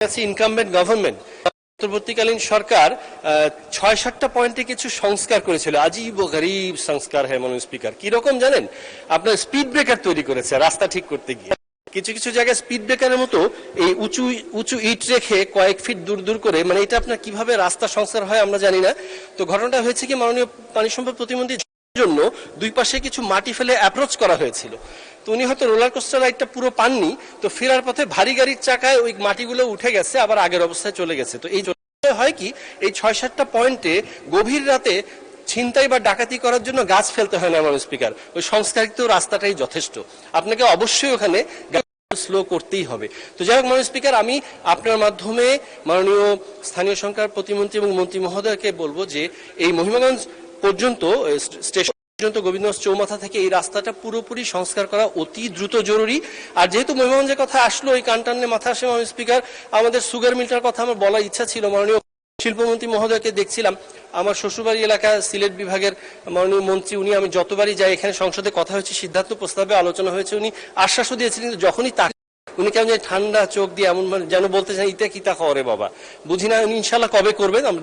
Incumbent government অন্তর্বর্তীকালীন সরকার ৬-৭টা পয়েন্টে কিছু সংস্কার করেছিল। আজীব ও গরিব সংস্কার হ্যাঁ মাননীয় স্পিকার। কি রকম জানেন? আপনার স্পিড ব্রেকার তৈরি করেছে রাস্তা ঠিক করতে গিয়ে। কিছু কিছু জায়গায় স্পিড ব্রেকারের মতো এই উঁচু উঁচু ইট রেখে কয়েক ফিট দূর দূর করে, মানে এটা আপনার কিভাবে রাস্তা সংস্কার হয় আমরা জানি না। তো ঘটনাটা হয়েছে কি, মাননীয় পানি সম্পদ প্রতিমন্ত্রী জন্য দুই পাশে কিছু মাটি ফেলে অ্যাপ্রোচ করা হয়েছিল। তো উনি হয়তো রোলার কোস্টার রাইডটা পুরো পাননি, তো ফেরার পথে ভারী গাড়ির চাকায় ওই মাটিগুলো উঠে গেছে, আবার আগের অবস্থায় চলে গেছে। তো এই হয় কি, এই ৬-৭টা পয়েন্টে গভীর রাতে ছিনতাই বা ডাকাতি করার জন্য গাছ ফেলতে হয় না মাননীয় স্পিকার, ওই সংস্কারিত রাস্তাটাই যথেষ্ট। আপনাকে অবশ্যই ওখানে স্লো করতেই হবে। তো যাই হোক মাননীয় স্পিকার, আমি আপনার মাধ্যমে মাননীয় স্থানীয় সরকার প্রতিমন্ত্রী এবং মন্ত্রী মহোদয়কে বলবো যে এই মহিমাগঞ্জ পর্যন্ত স্টেশন পর্যন্ত গোবিন্দগঞ্জ চৌমাথা থেকে এই রাস্তাটা পুরোপুরি সংস্কার করা অতি দ্রুত জরুরি। আর যেহেতু মহিমাগঞ্জের কথা আসলো, এই কানটান্নে মাথা আসে মাননীয় স্পিকার, আমাদের সুগার মিলটার কথা আমার বলার ইচ্ছা ছিল। মাননীয় শিল্পমন্ত্রী মহোদয়কে দেখছিলাম, আমার শ্বশুরবাড়ি এলাকা সিলেট বিভাগের মাননীয় মন্ত্রী, উনি, আমি যতবারই যাই এখানে সংসদে কথা হয়েছে, সিদ্ধান্ত প্রস্তাবে আলোচনা হয়েছে, উনি আশ্বাসও দিয়েছিলেন। কিন্তু যখনই তাকে উনি কেমন ঠান্ডা চোখ দিয়ে এমন যেন বলতে চান ইটা কিতা করে বাবা, বুঝি না উনি ইনশাল্লাহ কবে করবেন আমরা